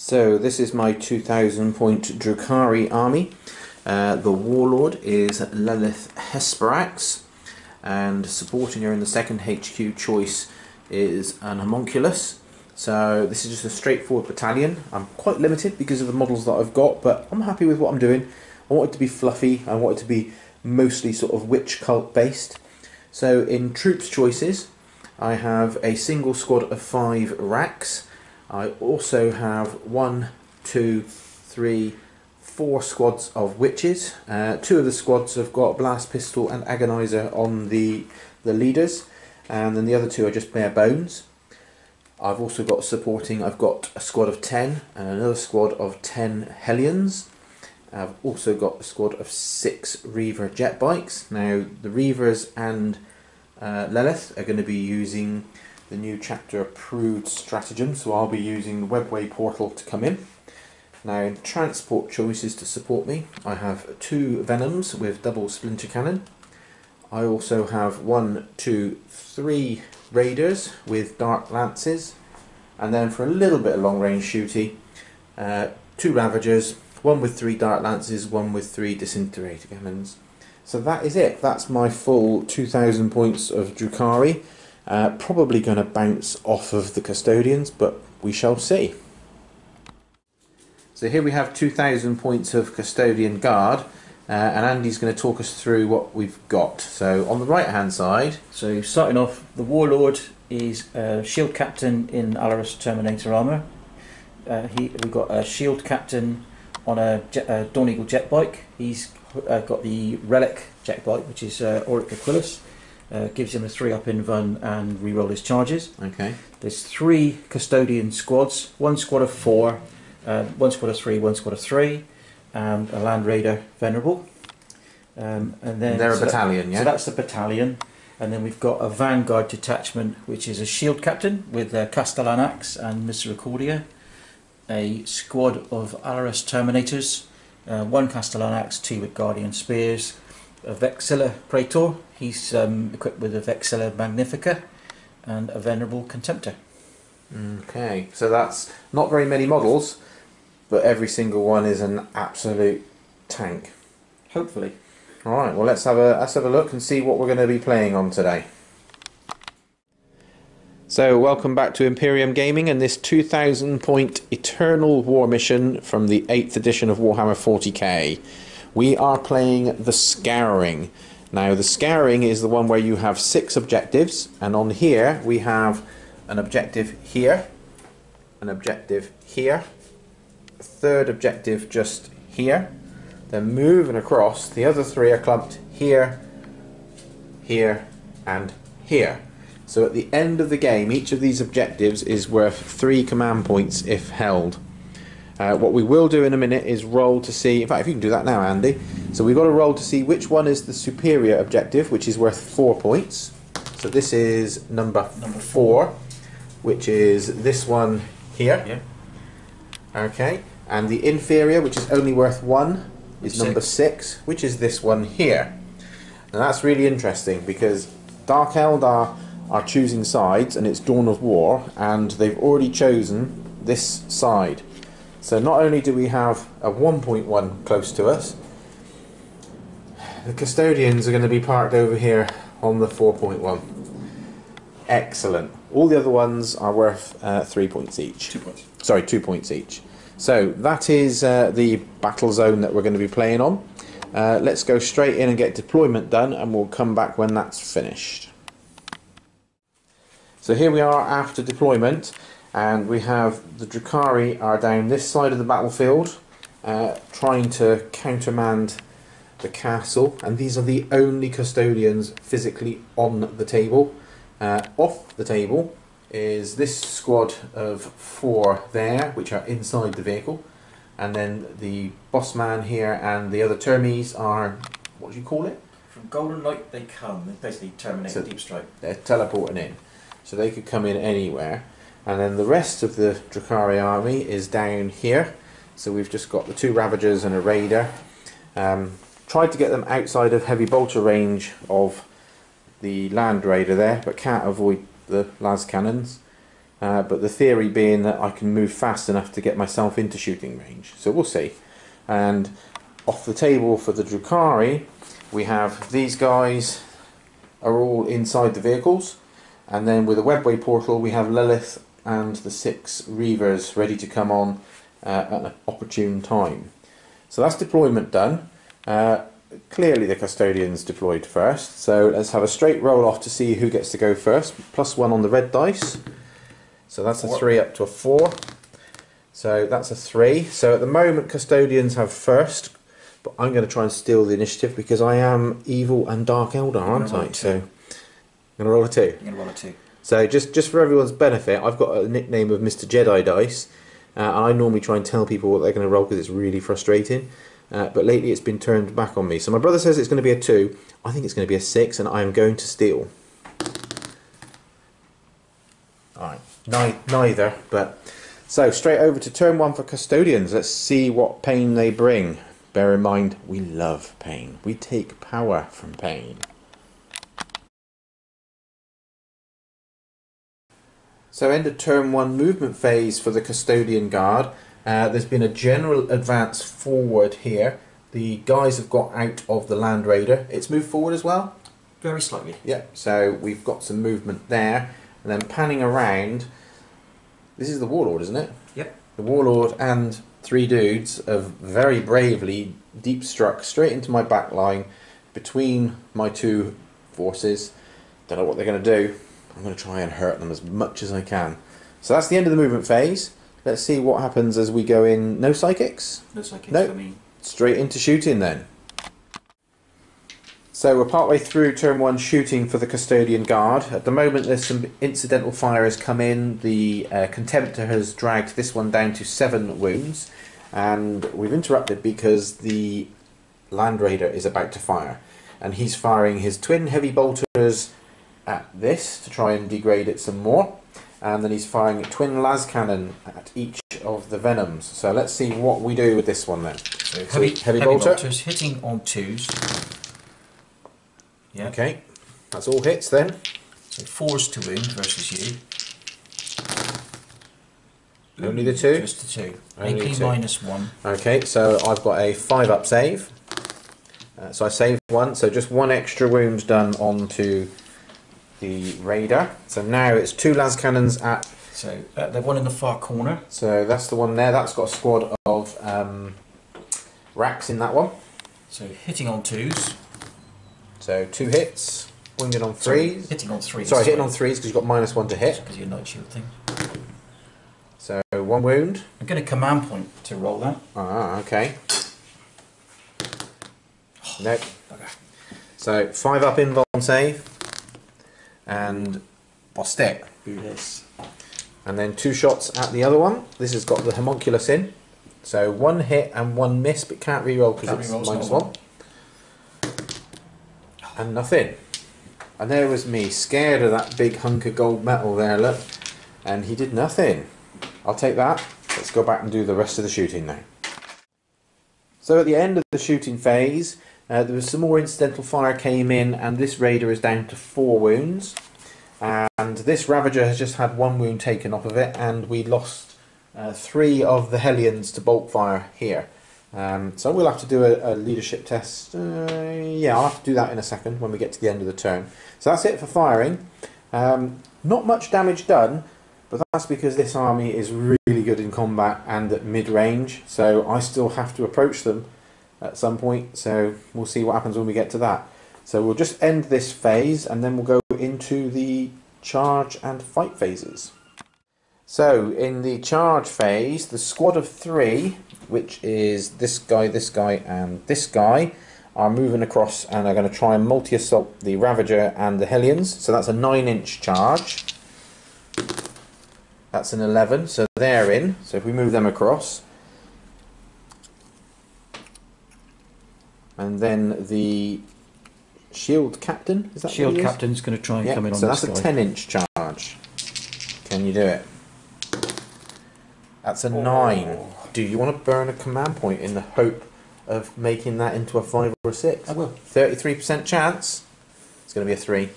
So this is my 2000 point Drukhari army. The warlord is Lilith Hesperax, and supporting her in the second HQ choice is an homunculus. So this is just a straightforward battalion. I'm quite limited because of the models that I've got, but I'm happy with what I'm doing. I want it to be fluffy, I want it to be mostly sort of witch cult based. So in troops choices, I have a single squad of 5 racks. I also have 1, 2, 3, 4 squads of witches. 2 of the squads have got blast pistol and agonizer on the leaders, and then the other 2 are just bare bones. I've also got supporting, I've got a squad of 10 and another squad of 10 Hellions. I've also got a squad of 6 Reaver jet bikes. Now the Reavers and Lilith are going to be using the new chapter approved stratagem, so I'll be using the webway portal to come in. Now in transport choices to support me, I have 2 Venoms with double splinter cannon. I also have 1, 2, 3 Raiders with dark lances, and then for a little bit of long range shooty, 2 Ravagers, 1 with 3 dark lances, 1 with 3 disintegrator cannons. So that is it. That's my full 2000 points of Drukhari. Probably going to bounce off of the Custodians, but we shall see. So here we have 2000 points of Custodian Guard, and Andy's going to talk us through what we've got. So on the right hand side, so starting off, the Warlord is a Shield Captain in Alarus Terminator armour. We've got a Shield Captain on a Dawn Eagle jet bike. He's got the Relic jet bike, which is Auric Aquilus. Gives him a 3-up in Vun and reroll his charges. Okay. There's 3 Custodian squads, 1 squad of 4, 1 squad of 3, 1 squad of 3, and a Land Raider Venerable. And then they're a battalion, yeah? So that's the battalion. And then we've got a Vanguard detachment, which is a Shield Captain with Castellanax and Misericordia. A squad of Alarus Terminators, 1 Castellanax, 2 with Guardian Spears. A Vexilla Praetor, he's equipped with a Vexilla Magnifica and a Venerable Contemptor. Okay, so that's not very many models, but every single one is an absolute tank. Hopefully. Alright, well let's have a look and see what we're going to be playing on today. So welcome back to Imperium Gaming and this 2000 point Eternal War mission from the 8th edition of Warhammer 40k. We are playing the Scouring. Now the Scouring is the one where you have 6 objectives, and on here we have an objective here, an objective here, a 3rd objective just here, then moving across, the other 3 are clumped here, here and here. So at the end of the game each of these objectives is worth 3 command points if held. What we will do in a minute is roll to see, in fact if you can do that now Andy, so we've got to roll to see which one is the superior objective, which is worth 4 points. So this is number 4, which is this one here. Yeah. Okay, and the inferior, which is only worth 1, is number 6, which is this one here. Now that's really interesting because Dark Eld are choosing sides, and it's Dawn of War, and they've already chosen this side. So not only do we have a 1.1 close to us, the Custodians are going to be parked over here on the 4.1. Excellent. All the other ones are worth 3 points each. 2 points. Sorry, 2 points each. So that is the battle zone that we're going to be playing on. Let's go straight in and get deployment done, and we'll come back when that's finished. So here we are after deployment. And we have the Drukhari are down this side of the battlefield, trying to countermand the castle, and these are the only Custodians physically on the table. Off the table is this squad of 4 there, which are inside the vehicle, and then the boss man here and the other Termies are, what do you call it? From Golden Light they come, they basically terminate the Deep Strike. They're teleporting in, so they could come in anywhere. And then the rest of the Drukhari army is down here. So we've just got the 2 Ravagers and a Raider. Tried to get them outside of heavy bolter range of the Land Raider there, but can't avoid the las cannons. but the theory being that I can move fast enough to get myself into shooting range. So we'll see. And off the table for the Drukhari, we have these guys are all inside the vehicles, and then with a webway portal we have Lilith and the 6 Reavers ready to come on at an opportune time. So that's deployment done. Clearly the Custodians deployed first, so let's have a straight roll off to see who gets to go first. +1 on the red dice, so that's a 3 up to a 4, so that's a 3. So at the moment Custodians have first, but I'm going to try and steal the initiative because I am evil and Dark Eldar, aren't I? So I'm going to roll a 2. You're going to roll a 2. So just for everyone's benefit, I've got a nickname of Mr. Jedi Dice, and I normally try and tell people what they're going to roll because it's really frustrating. But lately it's been turned back on me. So my brother says it's going to be a 2. I think it's going to be a 6, and I am going to steal. Alright, neither, but... So straight over to turn 1 for Custodians. Let's see what pain they bring. Bear in mind, we love pain. We take power from pain. So end of turn 1 movement phase for the Custodian Guard. There's been a general advance forward here. The guys have got out of the Land Raider. It's moved forward as well? Very slightly. Yeah, so we've got some movement there. And then panning around, this is the Warlord, isn't it? Yep. The Warlord and 3 dudes have very bravely deep struck straight into my back line between my 2 forces. Don't know what they're going to do. I'm going to try and hurt them as much as I can. So that's the end of the movement phase. Let's see what happens as we go in. No psychics? No psychics No. for me. Straight into shooting then. So we're partway through turn 1 shooting for the Custodian Guard. At the moment there's some incidental fire has come in. The Contemptor has dragged this one down to 7 wounds. And we've interrupted because the Land Raider is about to fire. And he's firing his twin heavy bolters at this to try and degrade it some more. And then he's firing twin las cannon at each of the venoms. So let's see what we do with this one then. So heavy bolter. bolters hitting on 2s. Yeah. Okay, that's all hits then. So 4s to wound versus you. Only the 2? Just the 2. Only AP 2. -1. Okay, so I've got a 5 up save. So I saved 1, so just 1 extra wound done onto the Raider. So now it's 2 las cannons at... So the one in the far corner. So that's the one there. That's got a squad of racks in that one. So hitting on 2s. So 2 hits. Wounded on 3s. Sorry, hitting on 3s. Sorry, hitting on 3s because you've got -1 to hit. Because you're night shield thing. So 1 wound. I'm going to command point to roll that. Ah, okay. Nope. So 5 up invuln save. And Bostet. Yes. And then 2 shots at the other one. This has got the homunculus in. So 1 hit and 1 miss, but can't reroll because it's -1. And nothing. And there was me, scared of that big hunk of gold metal there, look. And he did nothing. I'll take that. Let's go back and do the rest of the shooting now. So at the end of the shooting phase, there was some more incidental fire came in, and this Raider is down to 4 wounds. And this Ravager has just had 1 wound taken off of it, and we lost 3 of the Hellions to bolt fire here. So we'll have to do a leadership test. Yeah, I'll have to do that in a second when we get to the end of the turn. So that's it for firing. Not much damage done, but that's because this army is really good in combat and at mid-range, so I still have to approach them at some point, so we'll see what happens when we get to that. So we'll just end this phase and then we'll go into the charge and fight phases. So in the charge phase, the squad of 3, which is this guy, and this guy, are moving across and are going to try and multi-assault the Ravager and the Hellions. So that's a 9-inch charge. That's an 11, so they're in. So if we move them across. And then the Shield Captain, is that Shield what it is? Captain's going to try and come in on so this that's guy. a 10-inch charge. Can you do it? That's a 9. Do you want to burn a command point in the hope of making that into a 5 or a 6? I will. 33% chance. It's going to be a 3.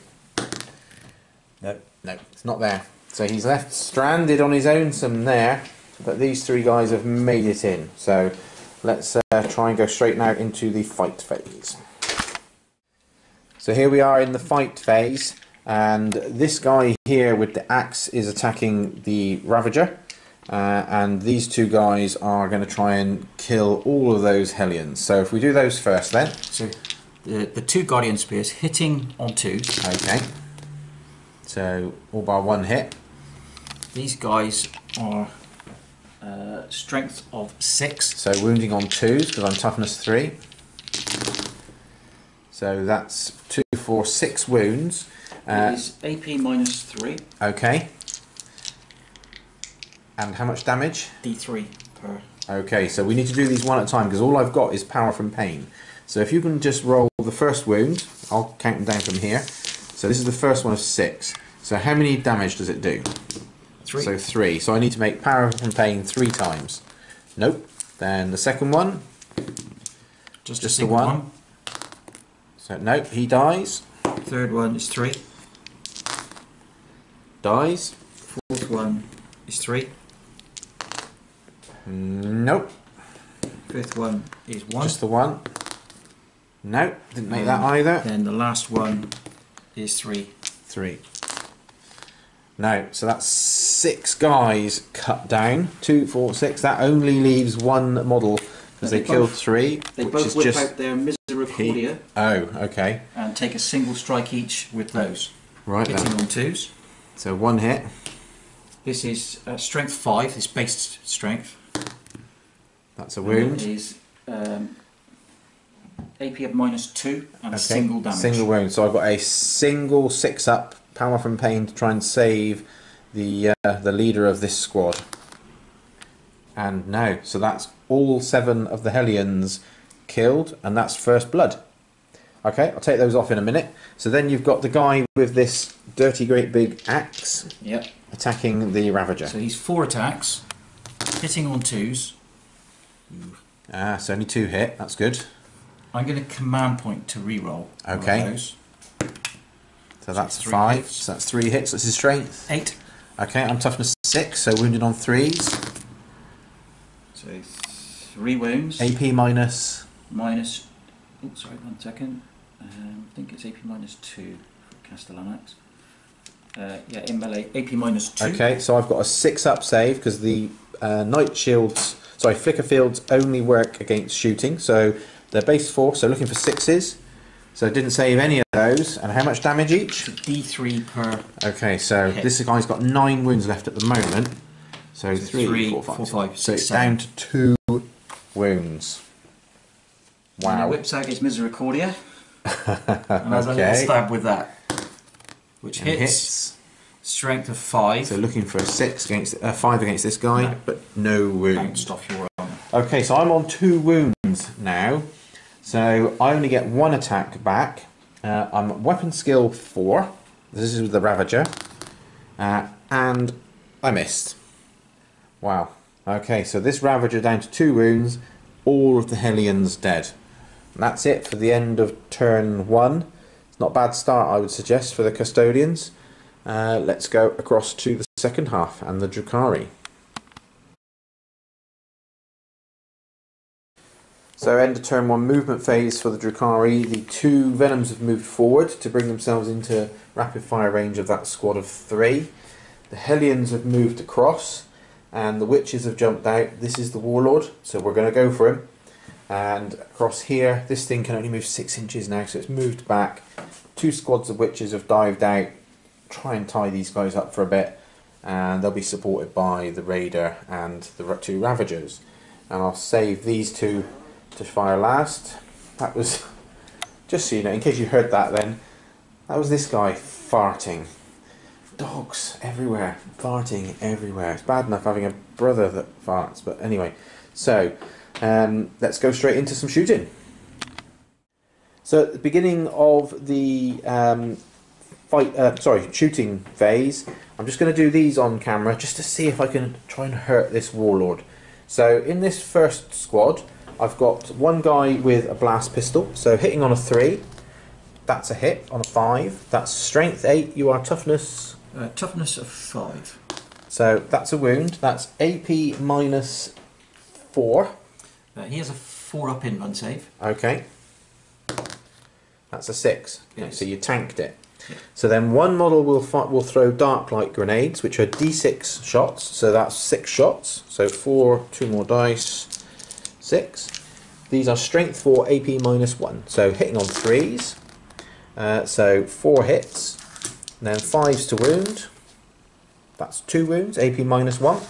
No. No, it's not there. So he's left stranded on his own some there, but these three guys have made it in. So let's try and go straight now into the fight phase. So here we are in the fight phase, and this guy here with the axe is attacking the Ravager, and these two guys are going to try and kill all of those Hellions. So if we do those first then. So the two Guardian Spears hitting on twos. Okay. So all by one hit. These guys are strength of 6. So wounding on twos because I'm toughness 3. So that's 2, 4, 6 wounds. It is AP minus 3. Okay. And how much damage? D3 per. Okay, so we need to do these one at a time because all I've got is power from pain. So if you can just roll the first wound, I'll count them down from here. So this is the first one of 6. So how many damage does it do? 3. So 3. So I need to make power from pain 3 times. Nope. Then the second one. Just the one. So nope, he dies. Third one is 3. Dies. Fourth one is 3. Nope. Fifth one is 1. Just the one. Nope, didn't make that either. Then the last one is 3. 3. No, so that's 6 guys cut down. 2, 4, 6. That only leaves one model because they killed 3. They which both is whip just out their Misericordia Oh, okay. and take a single strike each with those. Right Hitting then. on twos. So 1 hit. This is strength 5. This base strength. That's a wound. It is AP of minus 2 and a single damage. Single wound. So I've got a single 6 up power from pain to try and save the leader of this squad. And now, so that's all 7 of the Hellions killed, and that's first blood. Okay, I'll take those off in a minute. So then you've got the guy with this dirty great big axe. Yep. Attacking the Ravager. So he's 4 attacks, hitting on twos. Ah, so only 2 hit. That's good. I'm going to command point to reroll. Okay. Those. So that's 3 5. hits. So that's 3 hits. That's his strength. 8. Okay, I'm toughness 6, so wounded on 3s. So 3 wounds. AP minus. Minus. Oh, sorry, 1 second. I think it's AP minus 2 for Castellanax. Yeah, in melee, AP minus 2. Okay, so I've got a 6 up save because the Night Shields, sorry, Flicker Fields only work against shooting, so they're base 4, so looking for 6s. So I didn't save any of those. And how much damage each? D3 per. Okay, so hit. this guy's got 9 wounds left at the moment. So 3, 4, 5. 4, 5 So 6, it's 7. down to 2 wounds. And Wow. he whips out his Misericordia. And has a little Okay. stab with that. Which And hits. Strength of 5. So looking for a 6 against 5 against this guy, No. but no wounds. Bounced off your armor. Okay, so I'm on 2 wounds now. So I only get 1 attack back. I'm weapon skill 4. This is with the Ravager. And I missed. Wow. Okay, so this Ravager down to 2 wounds. All of the Hellions dead. And that's it for the end of turn 1. It's not a bad start, I would suggest, for the Custodians. Let's go across to the second half and the Drukhari. So end of turn 1 movement phase for the Drukhari. The 2 Venoms have moved forward to bring themselves into rapid fire range of that squad of 3. The Hellions have moved across and the Witches have jumped out. This is the Warlord, so we're going to go for him. And across here, this thing can only move 6 inches now, so it's moved back. 2 squads of Witches have dived out. Try and tie these guys up for a bit, and they'll be supported by the Raider and the 2 Ravagers. And I'll save these 2 to fire last. That was, just so you know, in case you heard that then, that was this guy farting. Dogs everywhere, farting everywhere. It's bad enough having a brother that farts, but anyway. So, let's go straight into some shooting. So at the beginning of the shooting phase, I'm just going to do these on camera just to see if I can try and hurt this Warlord. So in this first squad, I've got 1 guy with a blast pistol, so hitting on a 3, that's a hit. On a 5, that's strength 8, you are toughness Toughness of 5. So that's a wound. That's AP minus 4. He has a 4 up in run save. Okay. That's a 6. Okay, Yes. so you tanked it. Yeah. So then one model will throw dark light grenades, which are D6 shots. So that's 6 shots. So 4, 2 more dice, 6. These are strength 4, AP minus 1. So hitting on 3s. So 4 hits. And then 5s to wound. That's 2 wounds, AP minus 1.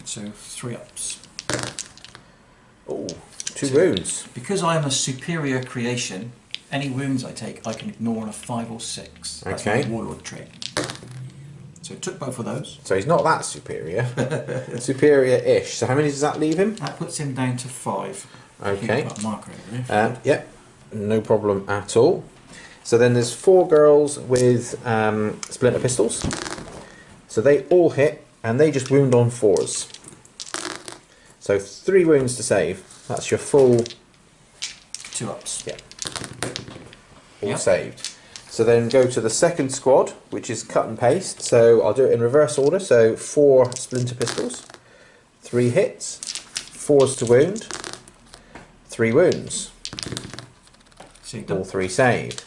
So 3 ups. Oh, 2 wounds. Because I am a superior creation, any wounds I take I can ignore on a 5 or 6. That's Okay. my warlord trait. So took both of those. So he's not that superior. Superior-ish. So how many does that leave him? That puts him down to 5. Okay. Got a marker over there. Yep, no problem at all. So then there's 4 girls with splinter pistols. So they all hit, and they just wound on 4s. So 3 wounds to save. That's your full 2 ups. Yeah. All Yep. saved. So then go to the second squad, which is cut and paste. So I'll do it in reverse order. So 4 splinter pistols, 3 hits, 4s to wound, 3 wounds, So you've all done 3 saved.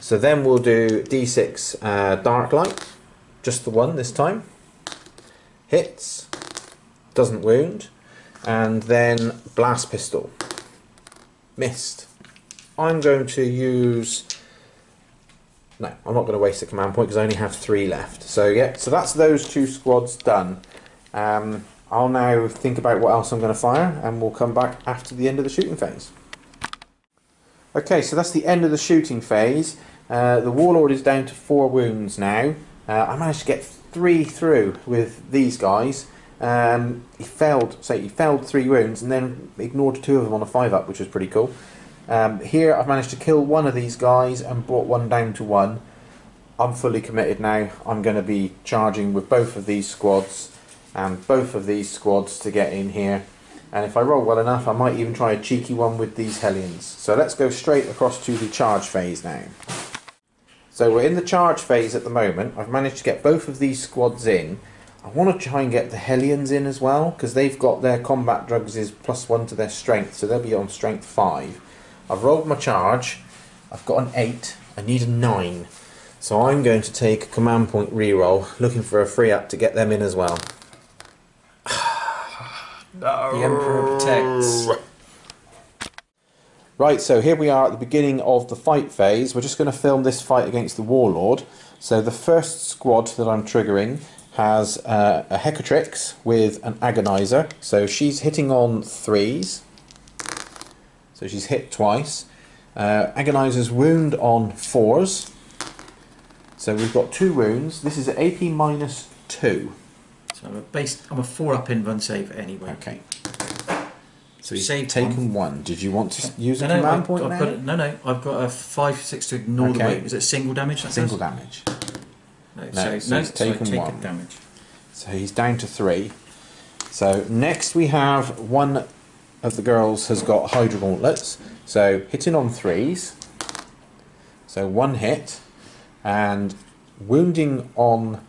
So then we'll do D6 dark light, just the 1 this time. Hits, doesn't wound, and then blast pistol. Missed. I'm going to use... No, I'm not going to waste a command point because I only have 3 left. So yeah, so that's those 2 squads done. I'll now think about what else I'm going to fire, and we'll come back after the end of the shooting phase. Okay, so that's the end of the shooting phase. The Warlord is down to 4 wounds now. I managed to get 3 through with these guys. He failed 3 wounds and then ignored 2 of them on a 5-up, which was pretty cool. Here I've managed to kill 1 of these guys and brought 1 down to 1. I'm fully committed now. I'm going to be charging with both of these squads and both of these squads to get in here. And if I roll well enough, I might even try a cheeky one with these Hellions. So let's go straight across to the charge phase now. So we're in the charge phase at the moment. I've managed to get both of these squads in. I want to try and get the Hellions in as well, because they've got their combat drugs is +1 to their strength, so they'll be on strength 5. I've rolled my charge. I've got an 8. I need a 9. So I'm going to take a command point reroll, looking for a free up to get them in as well. The Emperor protects. Right, so here we are at the beginning of the fight phase. We're just going to film this fight against the Warlord. So the first squad that I'm triggering has a Hecatrix with an Agonizer. So she's hitting on 3s. So she's hit twice. Agonizer's wound on 4s. So we've got 2 wounds. This is AP minus 2. So I'm a 4 up in run save anyway. Okay. So you've Saved taken 1. Did you want to use a No, command point I've now? got no, I've got a 5/6 to ignore the Okay. wound. Is it single damage? That Single does? damage. No, so he's taken so I 1. take damage. So he's down to 3. So next we have one of the girls has got Hydra Gauntlets. So hitting on 3s. So 1 hit. And wounding on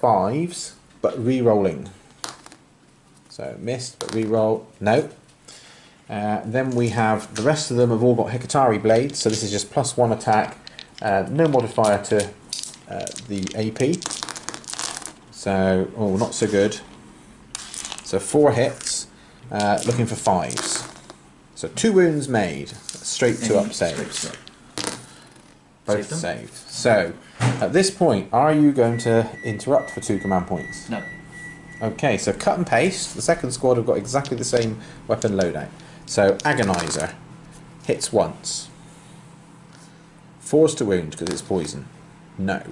5s, but re-rolling. So missed, but re-roll. No. Then we have the rest of them have all got Hecatari blades. So this is just +1 attack. No modifier to the AP. So, oh, not so good. So 4 hits, looking for 5s. So 2 wounds made, straight 2 up saves. Both saved. So, at this point, are you going to interrupt for 2 command points? No. Okay, so cut and paste. The second squad have got exactly the same weapon loadout. So, Agonizer hits once. 4s to wound because it's poison. No.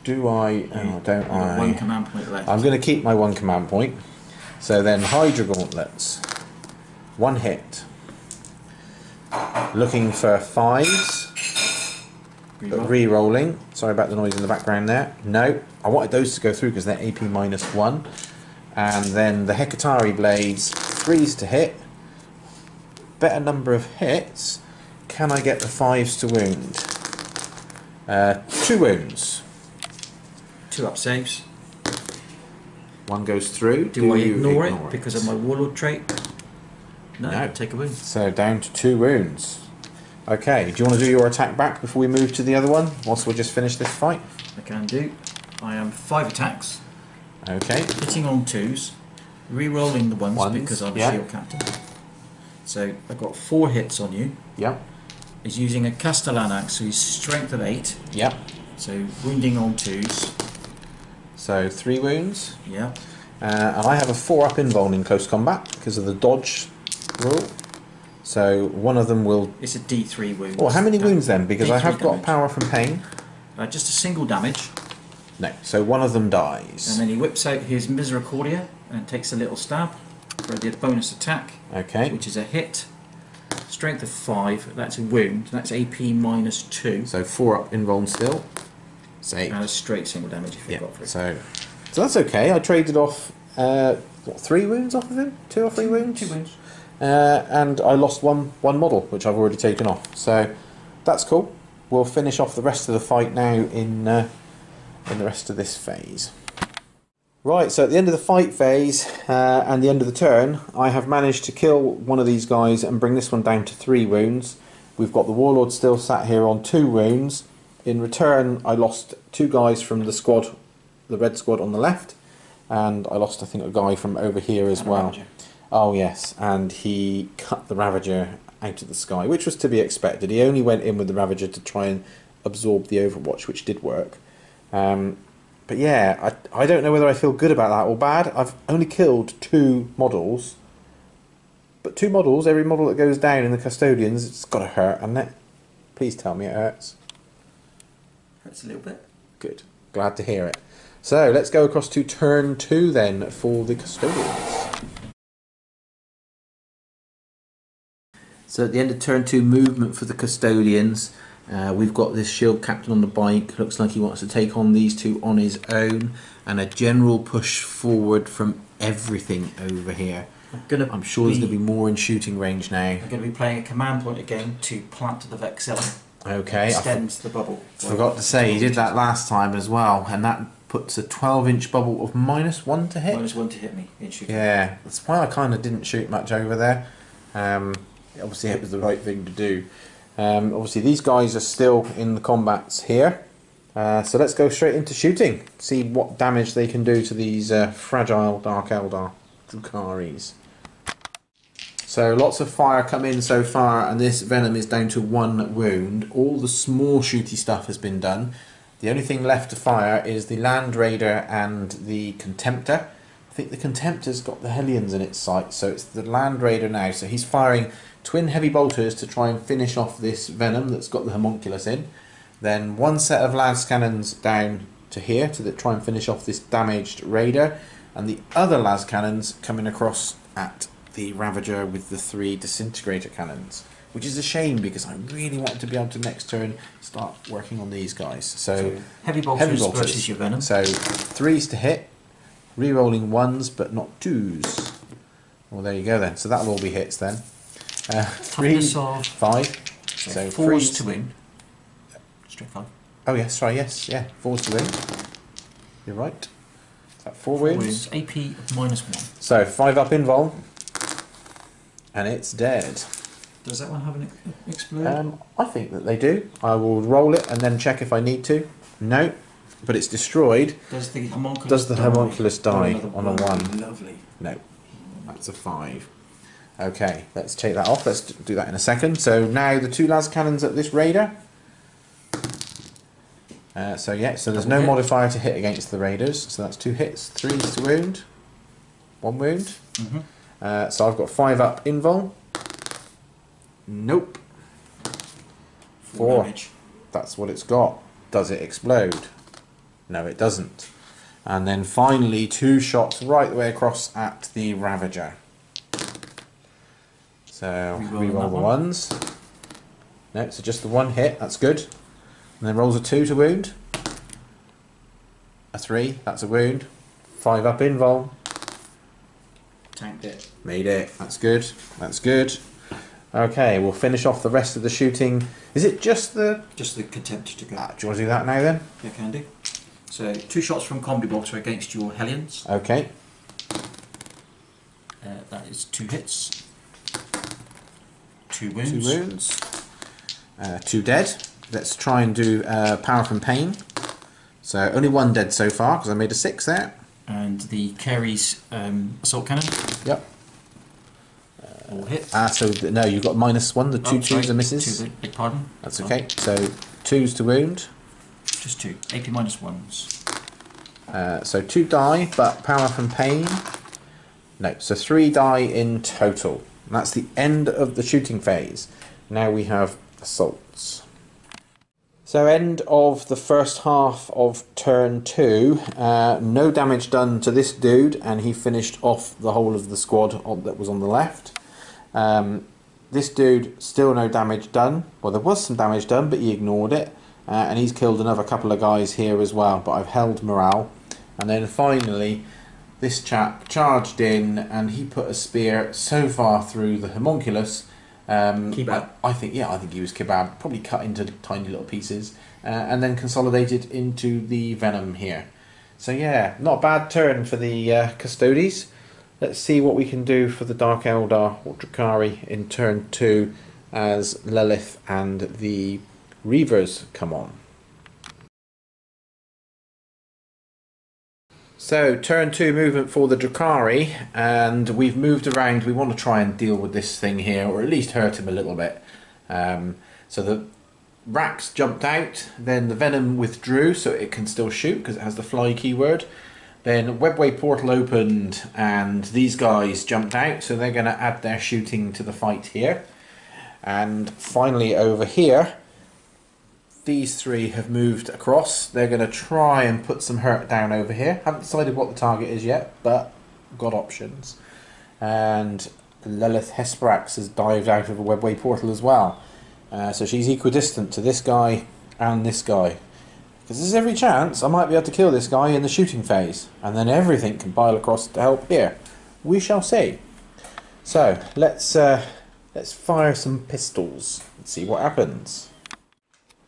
Do I? Oh, don't I've got I? 1 command point left. I'm going to keep my 1 command point. So then Hydra Gauntlets. 1 hit. Looking for 5s. But re-rolling. Sorry about the noise in the background there. No. I wanted those to go through because they're AP minus 1. And then the Hecatari Blades. 3s to hit. Better number of hits. Can I get the 5s to wound? 2 wounds. 2 up saves. 1 goes through. Do I ignore it because of my warlord trait? No, take a wound. So down to 2 wounds. Okay, do you want to do your attack back before we move to the other one, whilst we just finish this fight? I can do. I am 5 attacks. Okay. Hitting on 2s, re-rolling the ones because I'm a shield captain. So I've got 4 hits on you. Yep. He's using a Castellanax, so he's strength of 8. Yep. So wounding on 2s. So 3 wounds. Yeah. And I have a 4 up invuln in close combat because of the dodge rule. So one of them will... It's a D3 wound. Oh, how many wounds then? Because I have got damage. power from pain. Just a single damage. No, so one of them dies. And then he whips out his Misericordia and takes a little stab for the bonus attack. Okay. Which is a hit. Strength of 5, that's a wound. That's AP minus 2. So 4 up invuln still. Save. And a straight single damage if you've got 3. So that's okay. I traded off 3 wounds off of him? 2 or 3 wounds? 2 wounds. And I lost one model, which I've already taken off. So that's cool. We'll finish off the rest of the fight now in the rest of this phase. Right, so at the end of the fight phase and the end of the turn, I have managed to kill one of these guys and bring this one down to 3 wounds. We've got the Warlord still sat here on 2 wounds. In return, I lost 2 guys from the squad, the red squad on the left, and I lost, I think, a guy from over here as well. Oh yes, and he cut the Ravager out of the sky, which was to be expected. He only went in with the Ravager to try and absorb the Overwatch, which did work. But yeah, I don't know whether I feel good about that or bad. I've only killed 2 models, but 2 models, every model that goes down in the Custodians, it's got to hurt, hasn't it? Please tell me it hurts. Hurts a little bit. Good, glad to hear it. So let's go across to turn 2 then for the Custodians. So at the end of turn 2 movement for the Custodians, we've got this shield captain on the bike. Looks like he wants to take on these 2 on his own, and a general push forward from everything over here. I'm sure there's going to be more in shooting range now. I'm going to be playing a command point again to plant the Vexilla. Okay. Extends the bubble. Forgot to say, he did that last time as well, and that puts a 12-inch bubble of -1 to hit. -1 to hit me in shooting. Yeah, that's why I kind of didn't shoot much over there. Obviously it was the right thing to do. Obviously these guys are still in the combats here, so let's go straight into shooting, see what damage they can do to these fragile Dark Eldar Drukharis. So lots of fire come in so far, and this Venom is down to 1 wound. All the small shooty stuff has been done. The only thing left to fire is the Land Raider and the Contemptor. I think the Contemptor's got the Hellions in its sights, so it's the Land Raider now. So he's firing twin heavy bolters to try and finish off this Venom that's got the homunculus in. Then 1 set of las cannons down to here to try and finish off this damaged Raider, and the other las cannons coming across at the Ravager with the 3 disintegrator cannons, which is a shame because I really wanted to be able to next turn start working on these guys. So heavy bolters versus your Venom. So 3s to hit, re-rolling 1s but not 2s. Well, there you go then. So that'll all be hits then. 3, 5. So 4s to win. Straight 5. Oh yes, sorry, yes, yeah. 4s to win. You're right. Is that 4 wounds? AP of -1. So 5 up invuln. And it's dead. Does that one have an explode? I think that they do. I will roll it and then check if I need to. No, but it's destroyed. Does the homunculus die on a 1? Lovely. No, that's a 5. Okay, let's take that off. Let's do that in a second. So now the 2 las cannons at this Raider. So there's no modifier to hit against the Raiders. So that's 2 hits, 3s to wound, 1 wound. So I've got 5 up invul. Nope. 4 damage. That's what it's got. Does it explode? No, it doesn't. And then finally 2 shots right the way across at the Ravager. So re-roll the 1s. No, so just the 1 hit, that's good. And then rolls a 2 to wound. A 3, that's a wound. 5 up invul. Tanked it. Made it, that's good, that's good. Okay, we'll finish off the rest of the shooting. Is it just the... Just the Contemptor to go. Do you want to do that now then? Yeah, can do. So 2 shots from Combi Box are against your Hellions. Okay. That is 2 hits. 2 wounds. 2 wounds. 2 dead. Let's try and do Power from Pain. So only 1 dead so far because I made a 6 there. And the Kerry's Assault Cannon. Yep. All hit. So no, you've got -1. The 2 twos are misses. 2, beg pardon. That's okay. So 2s to wound. Just 2. AP -1s. So 2 die, but Power from Pain. No, so 3 die in total. And that's the end of the shooting phase. Now we have assaults. So end of the first half of turn 2. No damage done to this dude, and he finished off the whole of the squad that was on the left. This dude, still no damage done. Well, there was some damage done, but he ignored it. And he's killed another couple of guys here as well, but I've held morale. And then finally, this chap charged in, and he put a spear so far through the homunculus. Kebab. I think he was kebab, probably cut into tiny little pieces, and then consolidated into the venom here. So yeah, not a bad turn for the Custodes. Let's see what we can do for the Dark Eldar or Drukhari in turn 2 as Lilith and the Reavers come on. So turn 2 movement for the Drukhari, and we've moved around. We want to try and deal with this thing here, or at least hurt him a little bit. So the Rax jumped out, then the Venom withdrew so it can still shoot because it has the fly keyword. Then Webway Portal opened and these guys jumped out, so they're going to add their shooting to the fight here. And finally over here, these 3 have moved across. They're going to try and put some hurt down over here. Haven't decided what the target is yet, but got options. And Lilith Hesperax has dived out of a Webway Portal as well. So she's equidistant to this guy and this guy. Because there's every chance I might be able to kill this guy in the shooting phase. And then everything can pile across to help here. We shall see. So, let's fire some pistols and see what happens.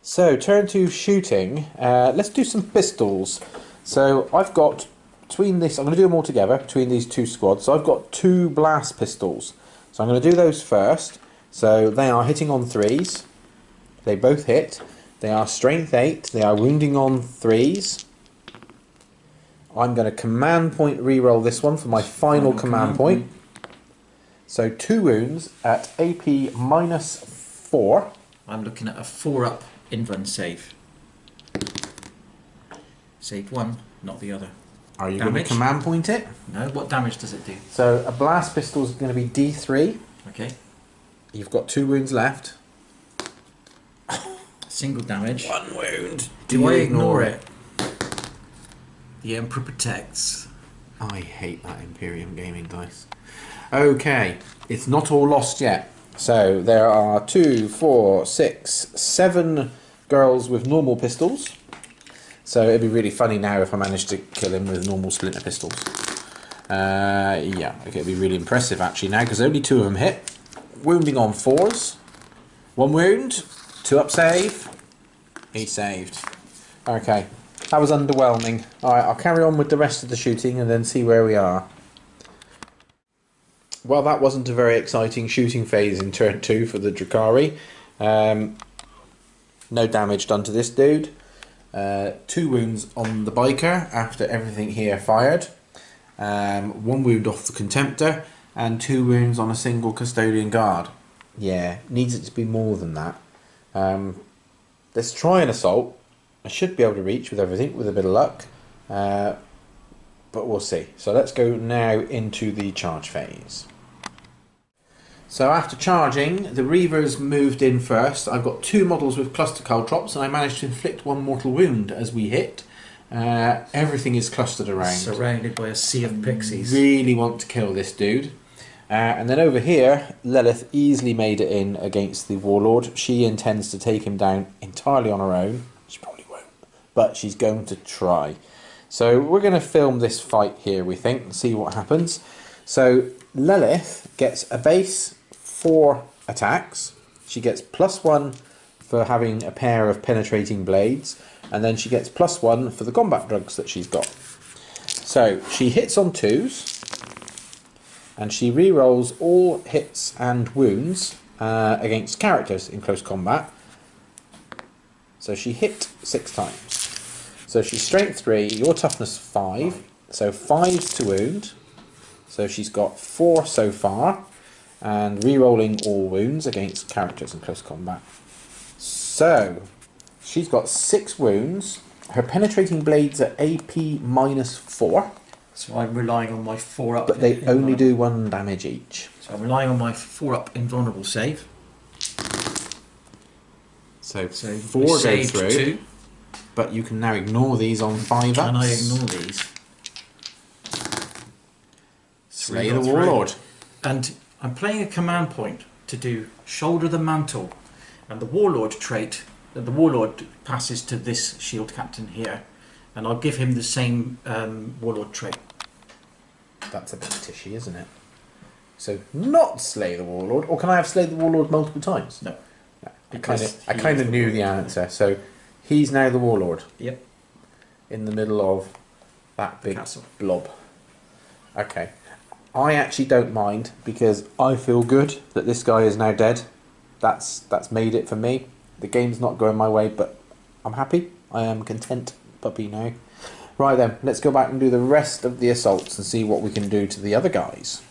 So, turn 2 shooting. Let's do some pistols. So, I've got, between this, I'm going to do them all together, between these 2 squads. So, I've got 2 blast pistols. So, I'm going to do those first. So, they are hitting on 3s. They both hit. They are strength 8. They are wounding on 3s. I'm going to command point reroll this one for my final command point. So 2 wounds at AP -4. I'm looking at a 4-up Invern save. Save 1, not the other. Are you going to command point it? No, what damage does it do? So a blast pistol is going to be D3. Okay. You've got 2 wounds left. Single damage. 1 wound. Do I ignore it? The Emperor protects. I hate that Imperium Gaming dice. Okay, it's not all lost yet. So there are 2, 4, 6, 7 girls with normal pistols. So it'd be really funny now if I managed to kill him with normal splinter pistols. Yeah, okay, it'd be really impressive actually now because only 2 of them hit. Wounding on 4s. 1 wound. 2-up save. He saved. Okay, that was underwhelming. Alright, I'll carry on with the rest of the shooting and then see where we are. Well, that wasn't a very exciting shooting phase in turn 2 for the Drukhari. No damage done to this dude. 2 wounds on the biker after everything here fired. 1 wound off the Contemptor and 2 wounds on a single Custodian Guard. Yeah, needs it to be more than that. Let's try an assault. I should be able to reach with everything with a bit of luck, but we'll see. So let's go now into the charge phase. So after charging, the Reavers moved in first. I've got 2 models with cluster caltrops and I managed to inflict 1 mortal wound as we hit. Everything is clustered around. Surrounded by a sea of pixies. Really want to kill this dude. And then over here, Lilith easily made it in against the Warlord. She intends to take him down entirely on her own. She probably won't, but she's going to try. So we're going to film this fight here, we think, and see what happens. So Lilith gets a base 4 attacks. She gets +1 for having a pair of penetrating blades, and then she gets +1 for the combat drugs that she's got. So she hits on 2s, and she re-rolls all hits and wounds against characters in close combat. So she hit 6 times. So she's strength 3, your toughness 5, so 5s to wound. So she's got 4 so far, and re-rolling all wounds against characters in close combat. So she's got 6 wounds. Her penetrating blades are AP -4. So I'm relying on my 4-up. But they only do 1 damage each. So I'm relying on my 4-up invulnerable save. So 4 go through. 2. But you can now ignore these on 5-ups. Can I ignore these? Slay the Warlord. And I'm playing a command point to do Shoulder the Mantle. And the Warlord trait, the Warlord passes to this shield captain here. And I'll give him the same Warlord trait. That's a bit tishy, isn't it? So not Slay the Warlord, or can I have Slay the Warlord multiple times? No. I kind of knew the answer. So he's now the Warlord. Yep. In the middle of that big Castle. blob. Okay. I actually don't mind, because I feel good that this guy is now dead. That's made it for me. The game's not going my way, but I'm happy. I am content puppy now. Right then, let's go back and do the rest of the assaults and see what we can do to the other guys.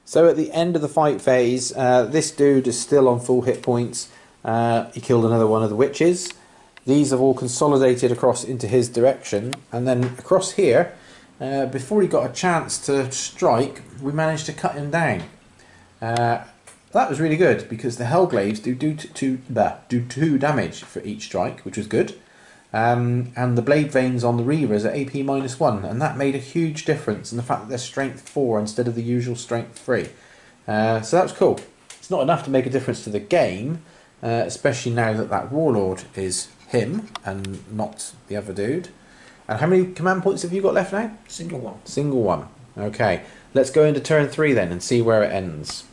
So at the end of the fight phase, this dude is still on full hit points. He killed another one of the witches. These have all consolidated across into his direction, and then across here, before he got a chance to strike, we managed to cut him down. That was really good, because the Hellglaives do 2 damage for each strike, which was good. And the blade veins on the Reavers are AP -1, and that made a huge difference in the fact that they're strength 4 instead of the usual strength 3. So that was cool. It's not enough to make a difference to the game, especially now that that Warlord is him and not the other dude. And how many command points have you got left now? Single one. Single one. Okay, let's go into turn 3 then and see where it ends.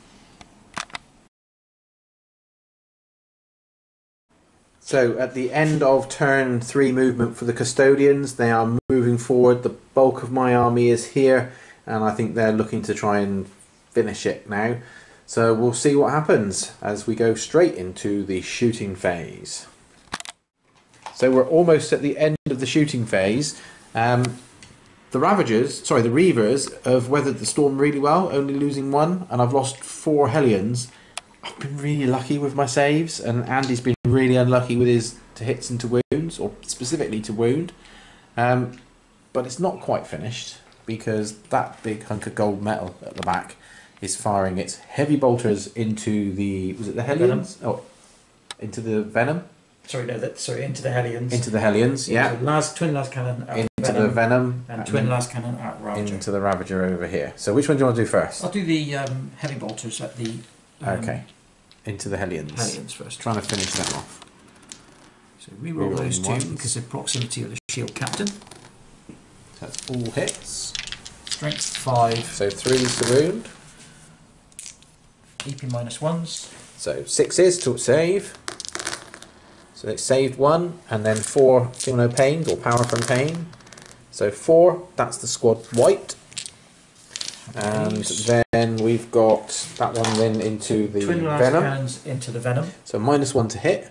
So at the end of turn 3 movement for the Custodians, they are moving forward. The bulk of my army is here, and I think they're looking to try and finish it now. So we'll see what happens as we go straight into the shooting phase. So we're almost at the end of the shooting phase. The Reavers have weathered the storm really well, only losing 1, and I've lost 4 Hellions. I've been really lucky with my saves, and Andy's been really unlucky with his to hits and to wounds, or specifically to wound. But it's not quite finished, because that big hunk of gold metal at the back is firing its heavy bolters into the... was it the Hellions? Oh, into the Venom? Into the Hellions. Into the Hellions, yeah. Twin las cannon at into the Venom. And twin las cannon at Ravager. Into the Ravager over here. So which one do you want to do first? I'll do the heavy bolters at the... okay. Into the Hellions. Hellions first. Trying to finish them off. So reroll those 2 because of proximity of the shield captain. So that's all hits. Strength 5. So 3s to wound. EP -1s. So 6s to save. So it saved 1, and then 4 feel no pains, or power from pain. So 4, that's the squad wiped. And then we've got that one then into the Twin Venom. cannons into the Venom. So -1 to hit.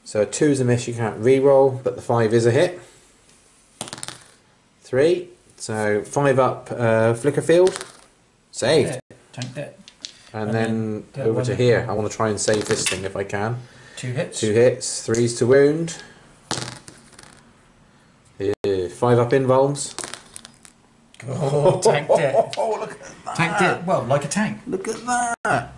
So a 2 is a miss, you can't re-roll, but the 5 is a hit. 3, so 5 up flicker field. Saved. Tank dead. And then over to here. I want to try and save this thing if I can. 2 hits. 2 hits, 3s to wound. 5 up invulns. Oh, tanked it. Oh, look at that. Tanked it. Well, like a tank. Look at that.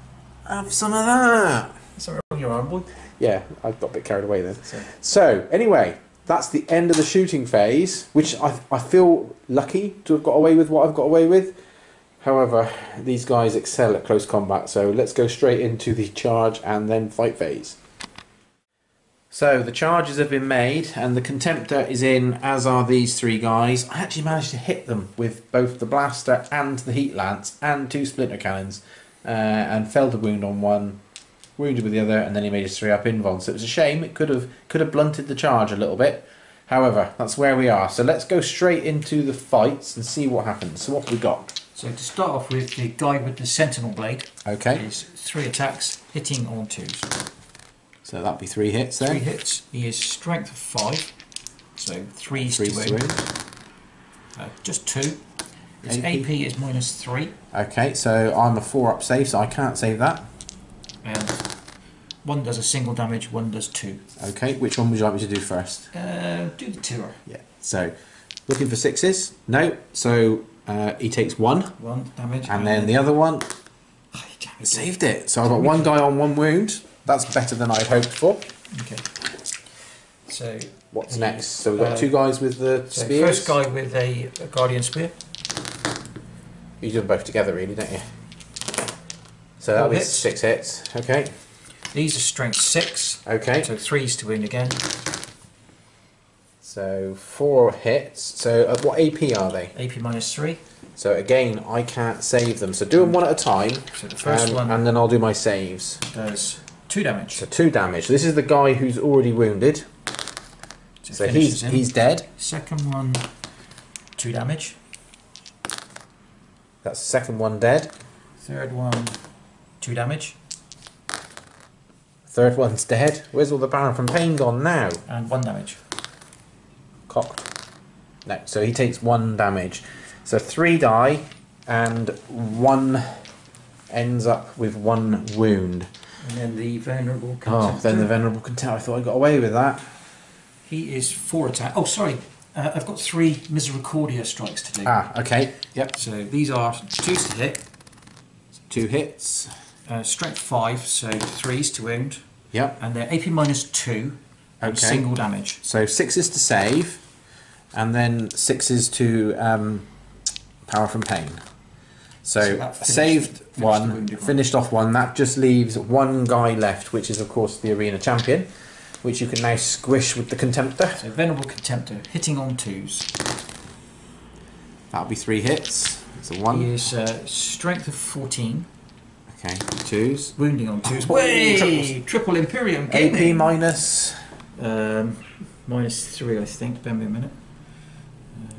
Have some of that. Something wrong your arm, boy. Yeah, I got a bit carried away then. So, anyway, that's the end of the shooting phase, which I feel lucky to have got away with what I've got away with. However, these guys excel at close combat, so let's go straight into the charge and then fight phase. So the charges have been made and the Contemptor is in, as are these 3 guys. I actually managed to hit them with both the blaster and the heat lance and 2 splinter cannons. and failed to wound on one, wounded with the other, and then he made his 3-up invuln. So it was a shame. It could have blunted the charge a little bit. However, that's where we are. So let's go straight into the fights and see what happens. So what have we got? So to start off with, the guy with the sentinel blade. Okay. Is 3 attacks, hitting on 2s. So that'll be 3 hits then. 3 hits. He is strength of 5, so 3s to wound. Just 2. His AP is -3. Okay, so I'm a 4-up save, so I can't save that. And one does a single damage, one does 2. Okay, which one would you like me to do first? Do the 2er. Yeah. So looking for 6s. No. So he takes 1. 1 damage. And then the other one. Oh, Saved it. So I've got 1 guy on 1 wound. That's better than I'd hoped for. Okay. So what's next? So we've got 2 guys with the spears. First guy with a guardian spear. You do them both together, really, don't you? So that'll be 6 hits. Okay. These are strength 6. Okay. So 3s to wound again. So 4 hits. So what AP are they? AP -3. So again, I can't save them. So do them one at a time. So the first one, and then I'll do my saves. Does 2 damage. So 2 damage. This is the guy who's already wounded. So he's dead. Second one, 2 damage. That's the second one dead. Third one, 2 damage. Third one's dead. Where's all the Baron from Pain gone now? And 1 damage. Cocked. No, so he takes 1 damage. So 3 die, and 1 ends up with 1 wound. And then the Venerable Contemptor. Oh, then the Venerable Contemptor. I thought I got away with that. He is 4 attack. Oh, sorry. I've got 3 Misericordia strikes to do. Ah, okay. Yep. So these are 2s to hit. 2 hits. Strength 5, so 3s to wound. Yep. And they're AP -2 and single damage. So 6s to save, and then 6s to power from pain. So saved 1, finished off 1. That just leaves 1 guy left, which is of course the arena champion, which you can now squish with the Contemptor. So Venerable Contemptor, hitting on 2s. That'll be 3 hits. It's a 1. He is strength of 14. Okay, 2s. Wounding on 2s. Oh, Way! Triple Imperium AP Gaming. minus. -3, I think. Bear me a minute.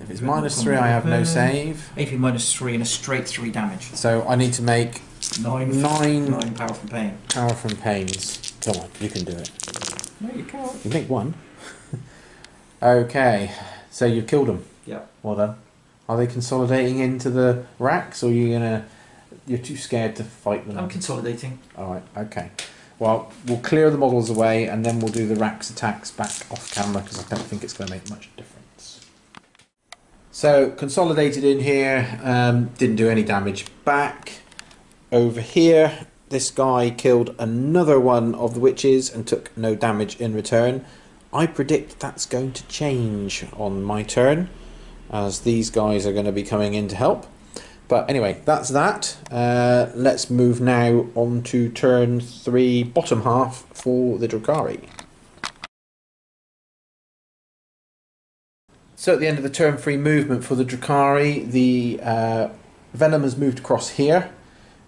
If it's -3, I have no save. AP -3 and a straight 3 damage. So I need to make 9 power from pain. power from pains. Come on, you can do it. No, you can't. You make 1. Okay, so you've killed them. Yeah. Well done. Are they consolidating into the racks, or you're too scared to fight them? I'm consolidating. Alright, okay. Well, we'll clear the models away, and then we'll do the racks attacks back off camera, because I don't think it's going to make much difference. So, consolidated in here, didn't do any damage back. Over here, this guy killed another one of the witches and took no damage in return. I predict that's going to change on my turn, as these guys are going to be coming in to help. But anyway, that's that. Let's move now on to turn 3, bottom half, for the Drukhari. So at the end of the turn 3 movement for the Drukhari, the Venom has moved across here.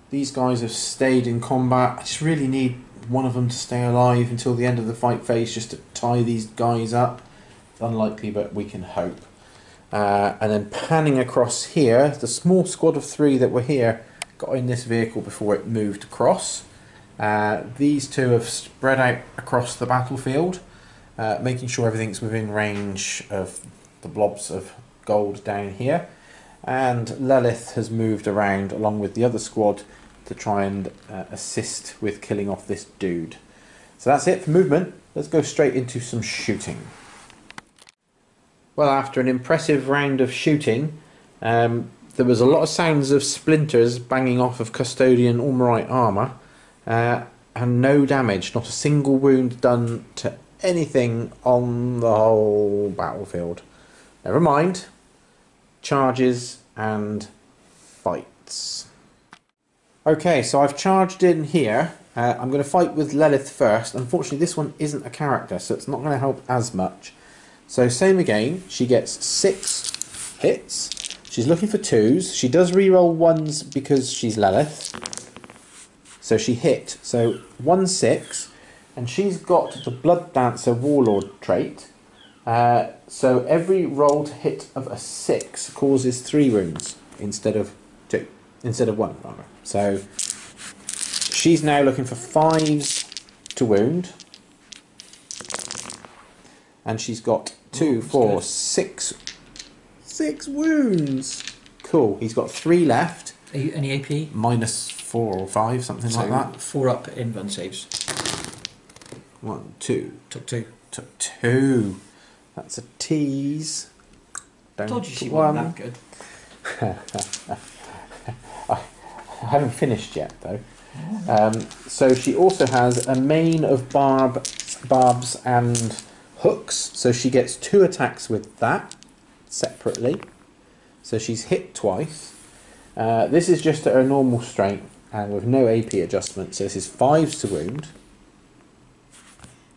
These guys have stayed in combat. I just really need one of them to stay alive until the end of the fight phase, just to tie these guys up. It's unlikely, but we can hope. And then panning across here, the small squad of 3 that were here got in this vehicle before it moved across. These 2 have spread out across the battlefield, making sure everything's within range of the blobs of gold down here. And Lilith has moved around along with the other squad to try and assist with killing off this dude. So that's it for movement. Let's go straight into some shooting. Well, after an impressive round of shooting, there was a lot of sounds of splinters banging off of Custodian Ormorite armour, and no damage, not a single wound done to anything on the whole battlefield. Never mind, charges and fights. Okay, so I've charged in here. I'm going to fight with Lilith first. Unfortunately, this one isn't a character, so it's not going to help as much. So same again, she gets 6 hits. She's looking for 2s. She does reroll 1s because she's Lilith. So she hit. So 1-6, and she's got the Blood Dancer Warlord trait. So every rolled hit of a 6 causes 3 wounds instead of 2, instead of 1 rather. So she's now looking for 5s to wound, and she's got 2, 4, 6 wounds. Cool. He's got 3 left. Any AP? Minus 4 or 5, something like that. 4 up in run saves. 1, 2. Took 2. Took 2. That's a tease. Don't Told you she wasn't that good. I haven't finished yet though. So she also has a main of barbs and hooks. So she gets 2 attacks with that separately. So she's hit twice. This is just at her normal strength and with no AP adjustment. So this is 5s to wound.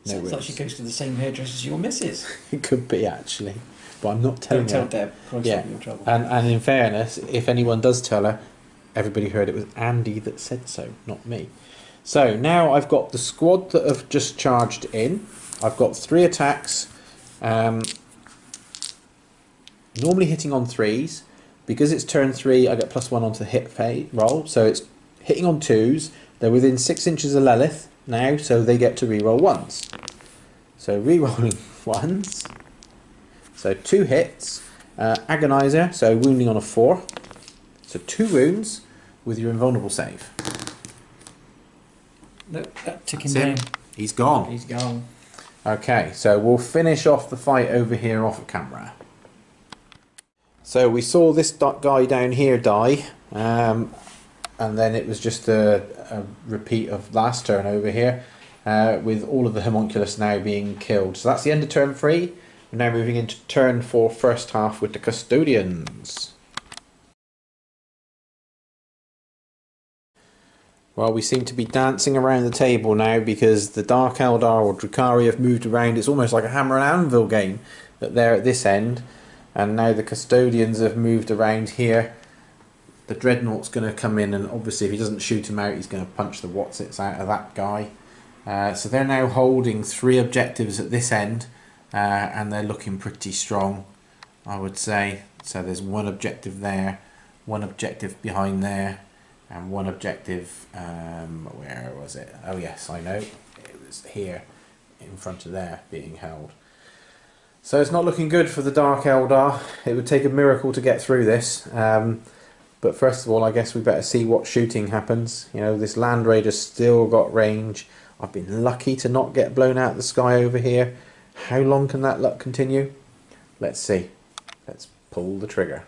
Sounds like she goes to the same hairdresser as your missus. It could be actually, but I'm not telling Don't her. tell Deb. Probably Yeah, in trouble. and in fairness, if anyone does tell her, everybody heard it was Andy that said so, not me. So now I've got the squad that have just charged in. I've got 3 attacks, normally hitting on 3s. Because it's turn 3, I get +1 onto the hit roll, so it's hitting on 2s. They're within 6 inches of Lilith now, so they get to reroll 1s. So rerolling 1s. So 2 hits. Agonizer, so wounding on a 4. So 2 wounds with your invulnerable save. Look, that ticking That's down. him. He's gone. He's gone. Okay, so we'll finish off the fight over here off camera. So we saw this guy down here die, and then it was just a repeat of last turn over here, with all of the homunculus now being killed. So that's the end of turn 3. We're now moving into turn 4, first half with the custodians. Well, we seem to be dancing around the table now because the Dark Eldar or Drukhari have moved around. It's almost like a hammer and anvil game that they're at this end. And now the custodians have moved around here. The dreadnought's going to come in, and obviously if he doesn't shoot him out, he's going to punch the whatsits out of that guy. So they're now holding 3 objectives at this end, and they're looking pretty strong, I would say. So there's 1 objective there, 1 objective behind there, and 1 objective, where was it? Oh yes, I know. It was here, in front of there, being held. So it's not looking good for the Dark Eldar. It would take a miracle to get through this. But first of all, I guess we better see what shooting happens. You know, this Land Raider's still got range. I've been lucky to not get blown out of the sky over here. How long can that luck continue? Let's see. Let's pull the trigger.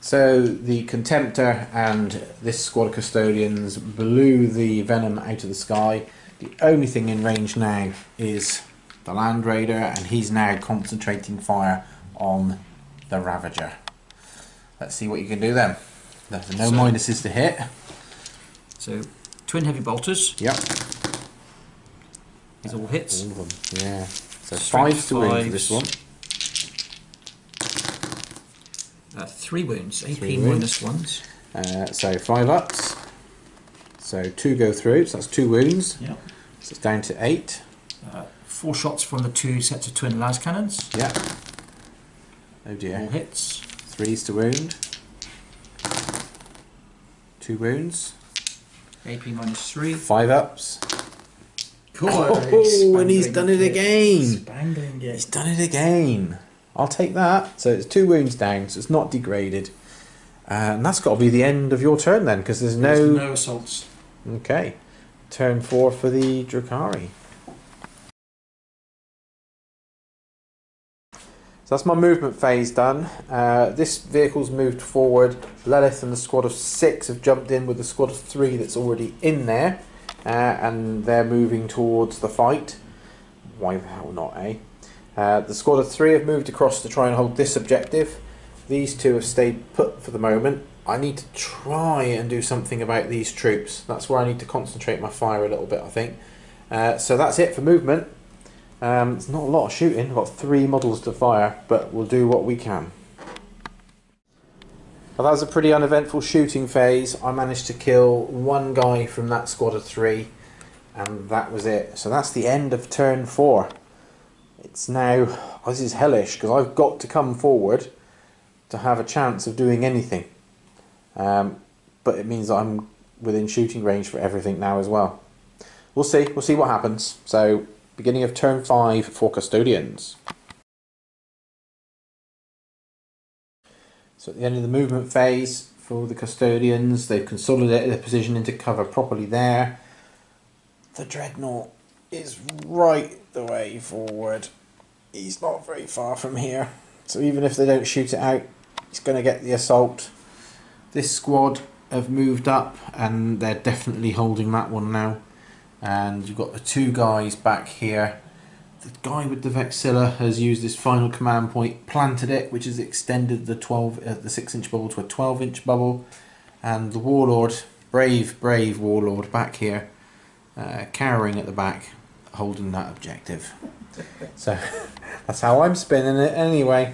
So the Contemptor and this squad of custodians blew the venom out of the sky. The only thing in range now is the Land Raider, and he's now concentrating fire on the Ravager. Let's see what you can do then. There's no minuses to hit. So, twin heavy bolters. Yep. These all hits. All of them, yeah. So Strength 5s to wound for this one. 3 wounds, AP 3 minus 1s. So 5 ups. So 2 go through, so that's 2 wounds. Yep. So it's down to 8. 4 shots from the 2 sets of twin las cannons. Yep. Oh dear. All hits. 3s to wound. 2 wounds. AP minus 3. 5 ups. Oh, and he's done it again. Spangling it. He's done it again. I'll take that. So it's 2 wounds down, so it's not degraded. And that's got to be the end of your turn then, because there's no assaults. Okay. Turn 4 for the Drukhari. So that's my movement phase done. This vehicle's moved forward. Lilith and the squad of 6 have jumped in with the squad of 3 that's already in there. And they're moving towards the fight. Why the hell not, eh? The squad of 3 have moved across to try and hold this objective. These 2 have stayed put for the moment. I need to try and do something about these troops. That's where I need to concentrate my fire a little bit, I think. So that's it for movement. It's not a lot of shooting. I've got 3 models to fire, but we'll do what we can. Well, that was a pretty uneventful shooting phase. I managed to kill one guy from that squad of 3, and that was it. So that's the end of turn 4. It's now... Oh, this is hellish, because I've got to come forward to have a chance of doing anything. But it means I'm within shooting range for everything now as well. We'll see what happens. So, beginning of turn 5 for Custodians. So at the end of the movement phase for the Custodians, they've consolidated their position into cover properly there. The Dreadnought is right the way forward. He's not very far from here. So even if they don't shoot it out, he's going to get the assault. This squad have moved up and they're definitely holding that one now. And you've got the 2 guys back here. The guy with the Vexilla has used his final command point, planted it, which has extended the 6-inch bubble to a 12-inch bubble. And the Warlord, brave Warlord back here, cowering at the back, holding that objective. So that's how I'm spinning it anyway.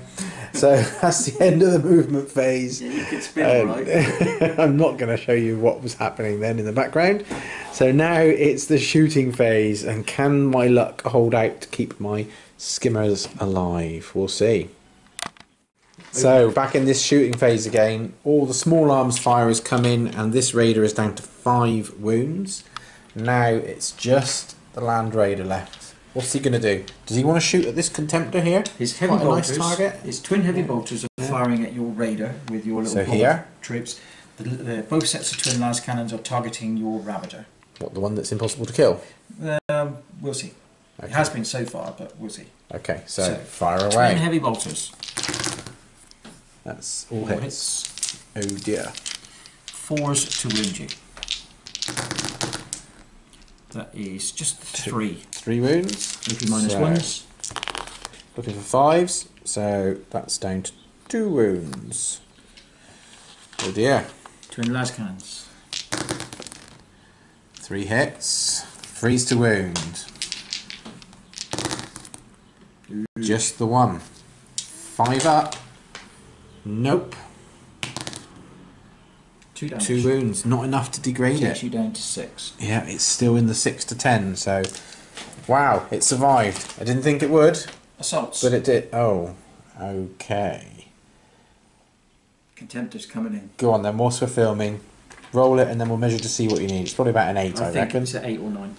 So that's the end of the movement phase. Yeah, you can spin right. I'm not going to show you what was happening then in the background. So now it's the shooting phase, and can my luck hold out to keep my skimmers alive? We'll see. So back in this shooting phase again, all the small arms firers come in, and this raider is down to 5 wounds. Now it's just the Land Raider left. What's he going to do? Does he want to shoot at this Contemptor here? His heavy bolters, nice target. His twin heavy bolters are firing at your raider with your little here troops. Both sets of twin las cannons are targeting your Ravager. What, the one that's impossible to kill? We'll see. Okay. It has been so far, but we'll see. Okay, so fire Twin away. heavy bolters. That's all hits. Oh dear. 4s to wound you. That is just 3. 3 wounds. If you minus 1s. Looking for 5s, so that's down to 2 wounds. Oh dear. Twin las cannons. 3 hits. 3s to wound. Just the 1. 5 up. Nope. 2 damage. 2 wounds. Not enough to degrade Takes it. you down to 6. Yeah, it's still in the 6 to 10, so... Wow, it survived. I didn't think it would. Assaults. But it did. Oh, okay. Contemptor's coming in. Go on then, whilst we're filming, roll it and then we'll measure to see what you need. It's probably about an 8, I think reckon. it's an 8 or 9.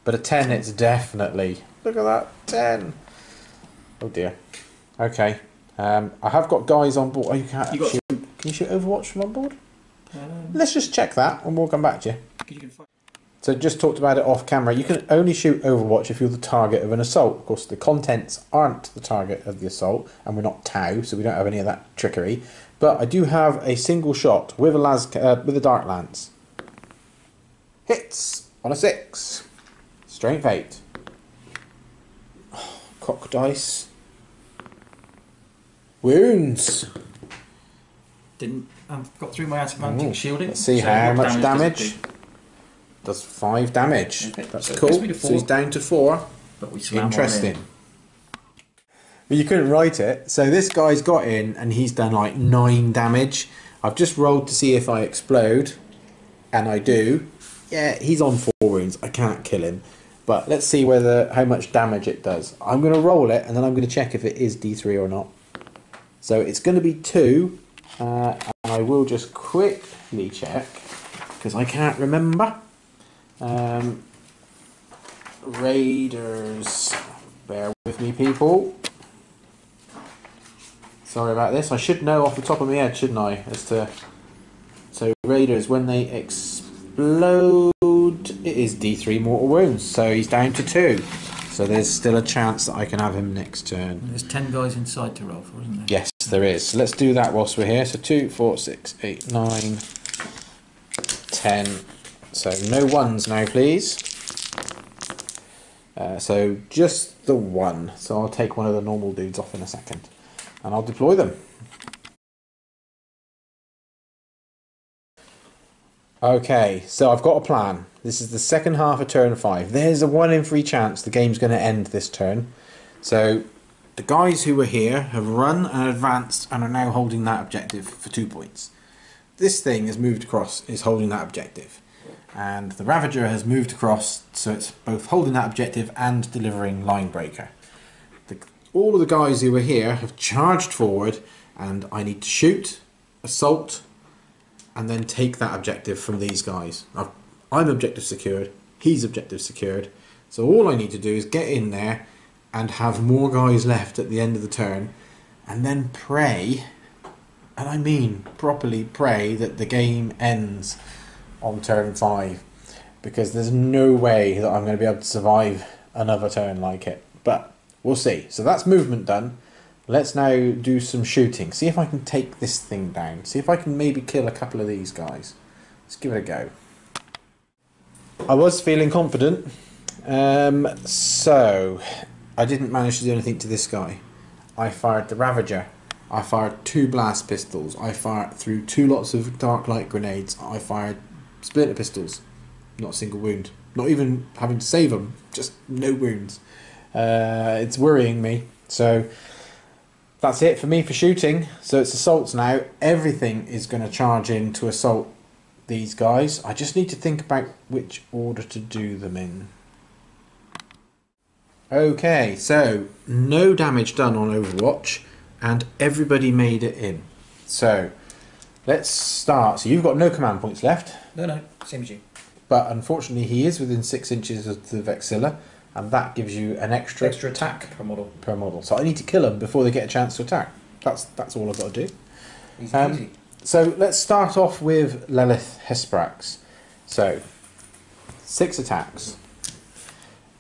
But a 10 it's definitely. Look at that, 10. Oh dear. Okay. I have got guys on board. Oh, you can't shoot. Can you shoot Overwatch from on board? Let's just check that and we'll come back to you. So just talked about it off camera. You can only shoot Overwatch if you're the target of an assault. Of course, the contents aren't the target of the assault, and we're not Tau, so we don't have any of that trickery. But I do have a single shot with a Dark Lance. Hits on a 6. Strength 8. Oh, cock dice. Wounds. Didn't got through my anti-magic shielding. Let's see how much damage. Does 5 damage. Okay, That's so cool. it gets me to 4. So he's down to 4. But we slam Interesting. on in. But you couldn't write it. So this guy's got in and he's done like 9 damage. I've just rolled to see if I explode. And I do. Yeah, he's on 4 wounds. I can't kill him. But let's see how much damage it does. I'm going to roll it and then I'm going to check if it is D3 or not. So it's going to be 2. And I will just quickly check because I can't remember. Raiders, bear with me people. Sorry about this. I should know off the top of my head, shouldn't I? So Raiders, when they explode, it is D3 mortal wounds. So he's down to 2. So there's still a chance that I can have him next turn. There's 10 guys inside to roll for, isn't there? Yes, there is. So let's do that whilst we're here. So 2, 4, 6, 8, 9, 10. So no 1s now, please. So just the 1. So I'll take one of the normal dudes off in a second. And I'll deploy them. Okay, so I've got a plan. This is the second half of turn 5. There's a 1 in 3 chance the game's going to end this turn. So The guys who were here have run and advanced and are now holding that objective for 2 points. This thing has moved across, is holding that objective. And the Ravager has moved across, so it's both holding that objective and delivering line breaker. All of the guys who were here have charged forward, and I need to shoot, assault, and then take that objective from these guys. I'm objective secured, he's objective secured, so all I need to do is get in there and have more guys left at the end of the turn, and then pray, and I mean properly pray, that the game ends on turn 5, because there's no way that I'm going to be able to survive another turn like it, but we'll see. So that's movement done. Let's now do some shooting, see if I can take this thing down, see if I can maybe kill a couple of these guys. Let's give it a go. I was feeling confident, so I didn't manage to do anything to this guy. I fired the Ravager, I fired 2 blast pistols, I fired through 2 lots of dark light grenades, I fired splinter pistols, not a single wound, not even having to save them, just no wounds. It's worrying me, so that's it for me for shooting. So it's assaults now. Everything is going to charge in to assault these guys. I just need to think about which order to do them in. Okay, so no damage done on Overwatch and everybody made it in. So let's start. So you've got no command points left. No, same as you. But unfortunately he is within 6 inches of the Vexilla, and that gives you an extra attack per model. So I need to kill them before they get a chance to attack. That's all I've got to do. Easy. So let's start off with Lilith Hesperax. So 6 attacks.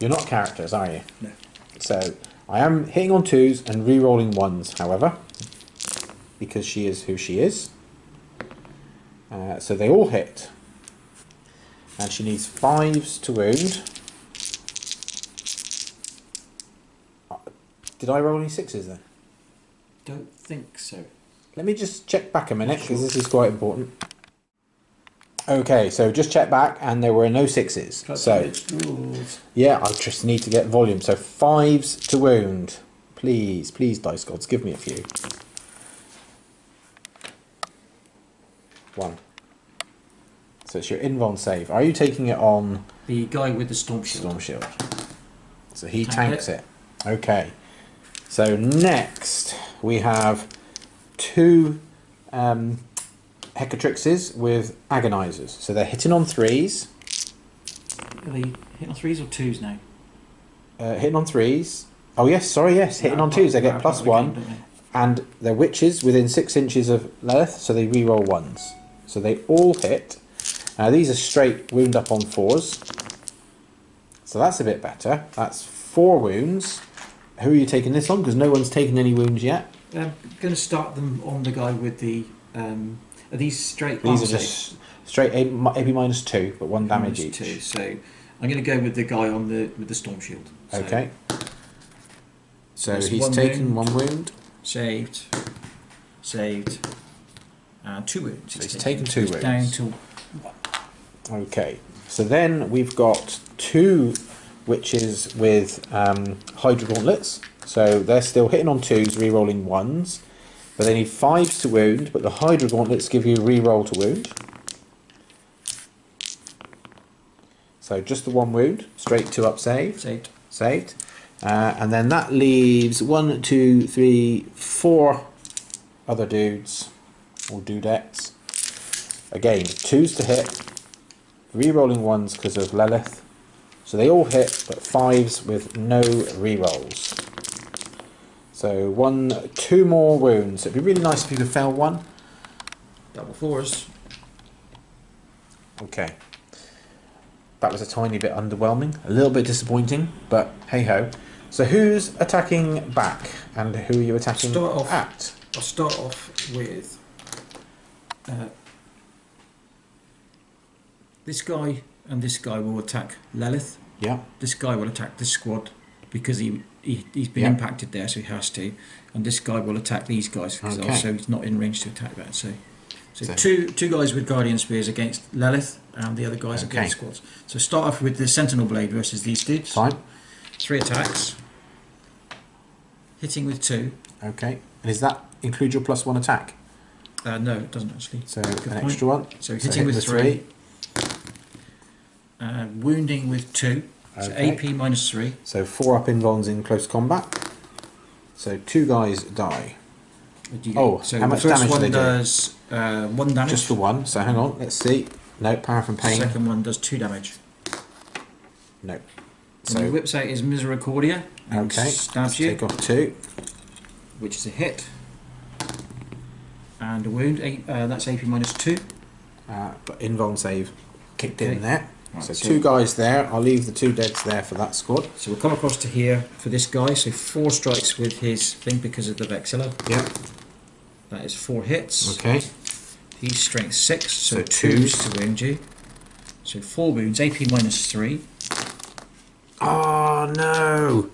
You're not characters, are you? No. So I am hitting on 2s and re-rolling 1s, however, because she is who she is. So they all hit. And she needs 5s to wound. Did I roll any 6s then? Don't think so. Let me just check back a minute, because this is quite important. Okay, so just check back, and there were no 6s. So, yeah, I just need to get volume. So 5s to wound. Please, please, Dice Gods, give me a few. 1. So it's your invuln save. Are you taking it on the guy with the storm shield? Storm shield. So he tanks it. Okay. So next we have 2 Hecatrixes with agonizers. So they're hitting on 3s. Are they hitting on 3s or 2s now? Hitting on 3s. Oh yes, sorry, yes. Hitting on 2s, they get +1. And they're witches within 6 inches of Lilith, so they re-roll 1s. So they all hit. Now these are straight wound up on 4s. So that's a bit better. That's 4 wounds. Who are you taking this on? Because no one's taken any wounds yet. I'm going to start them on the guy with the... are these straight? These are just straight AB -2, but 1 damage each. 2. So I'm going to go with the guy on with the storm shield. So, okay. So he's taken 1 wound. Saved. And 2 wounds. So he's taken 2 wounds. Down to 1. Okay. So then we've got 2 witches with Hydra Gauntlets. So they're still hitting on 2s, re-rolling 1s. But they need 5s to wound, but the Hydra Gauntlets give you a re-roll to wound. So just the 1 wound, straight 2 up save. Saved. And then that leaves 1, 2, 3, 4 other dudes, or dudettes. Again, 2s to hit, re-rolling 1s because of Lilith. So they all hit, but 5s with no re-rolls. So 2 more wounds. It'd be really nice if you could fail 1. Double 4s. Okay. That was a tiny bit underwhelming, a little bit disappointing, but hey ho. So who's attacking back, and who are you attacking at? I'll start off with this guy, and this guy will attack Lilith. Yeah. This guy will attack this squad because he's been impacted there, so he has to. And this guy will attack these guys because also he's not in range to attack that. So two guys with Guardian Spears against Lilith, and the other guys against squads. So start off with the Sentinel Blade versus these dudes. Fine. 3 attacks. hitting with 2. Okay. And does that include your +1 attack? No, it doesn't actually. So an extra one. So hitting with 3. Wounding with 2. So Okay. AP -3. So 4 up invulns in close combat. So 2 guys die. Oh, so how much the first damage do one they do? does 1 damage. Just the 1. So hang on, let's see. No, power from pain. Second one does 2 damage. No. So he whips out his Misericordia and okay. stabs you, Take off 2. which is a hit. And a wound, that's AP -2. But invuln save kicked Okay. in there. Right, so so 2 guys there. I'll leave the 2 deads there for that squad. So we'll come across to here for this guy. So 4 strikes with his thing because of the Vexilla. Yep. That is 4 hits. Okay. He's strength 6, so So 2s twos. to wound you. So 4 wounds, AP -3. Oh no!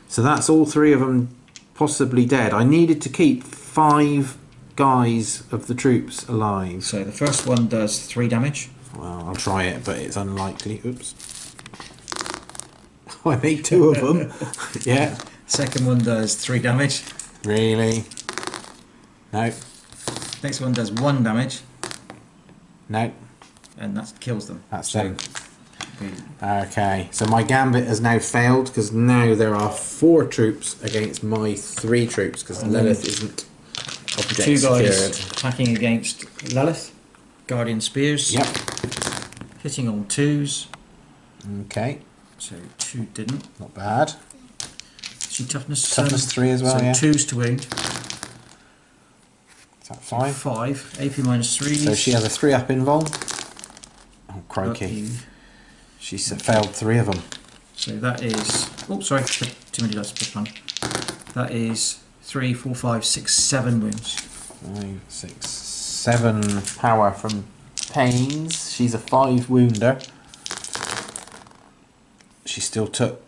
So that's all 3 of them possibly dead. I needed to keep 5 guys of the troops alive. So the first one does 3 damage. Well, I'll try it, but it's unlikely. Oops. I made 2 of them. Yeah. Second one does 3 damage. Really? No. Next one does 1 damage, No. and that kills them. That's so, them. Okay. So my gambit has now failed because now there are 4 troops against my 3 troops because Lilith isn't object 2 guys secured. attacking against Lilith. Guardian Spears. Yep. Hitting on 2s. Okay. So 2 didn't. Not bad. She toughness. Toughness 3 as well, so yeah. 2s to wound. Is that 5? 5. AP -3. So she has a 3 up invuln. Oh, crikey. She's failed 3 of them. So that is. Oh, sorry. Too many dice per one. That is 3, 4, 5, 6, 7 wounds. 5, 6, 7 power from pains. She's a 5 wounder. She still took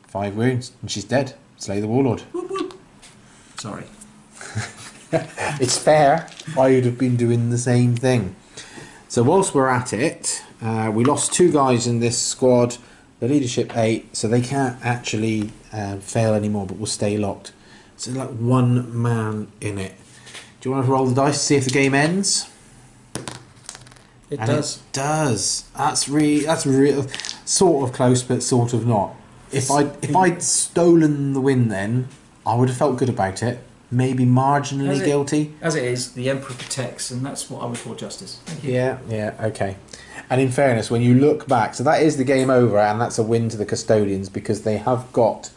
5 wounds and she's dead. Slay the Warlord. Whoop, whoop. Sorry. It's fair. I would have been doing the same thing. So whilst we're at it, we lost 2 guys in this squad. The leadership 8, so they can't actually fail anymore, but will stay locked. So like 1 man in it. Do you want to roll the dice to see if the game ends? It And does. It does. That's real. Sort of close, but sort of not. If I'd stolen the win, then I would have felt good about it. Maybe marginally guilty. As it is, the Emperor protects, and that's what I would call justice. Thank you. Yeah, okay. And in fairness, when you look back, so that is the game over, and that's a win to the Custodians because they have got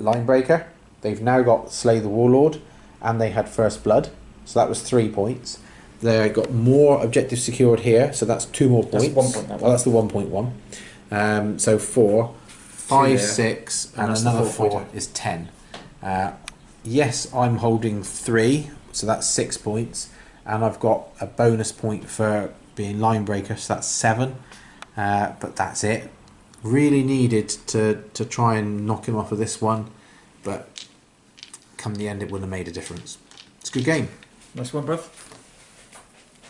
Linebreaker, they've now got Slay the Warlord, and they had First Blood, so that was 3 points. They got more objectives secured here, so that's 2 more points. That's 1 point. Well, that's the 1.1. So 4, 5, 6, and another 4 is 10. Yes, I'm holding 3, so that's 6 points, and I've got a bonus point for being Linebreaker, so that's 7. But that's it. Really needed to try and knock him off of this one, but come the end, it wouldn't have made a difference. It's a good game. Nice one, bruv.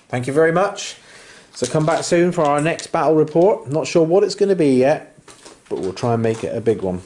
Thank you very much. So come back soon for our next battle report. Not sure what it's going to be yet, but we'll try and make it a big one.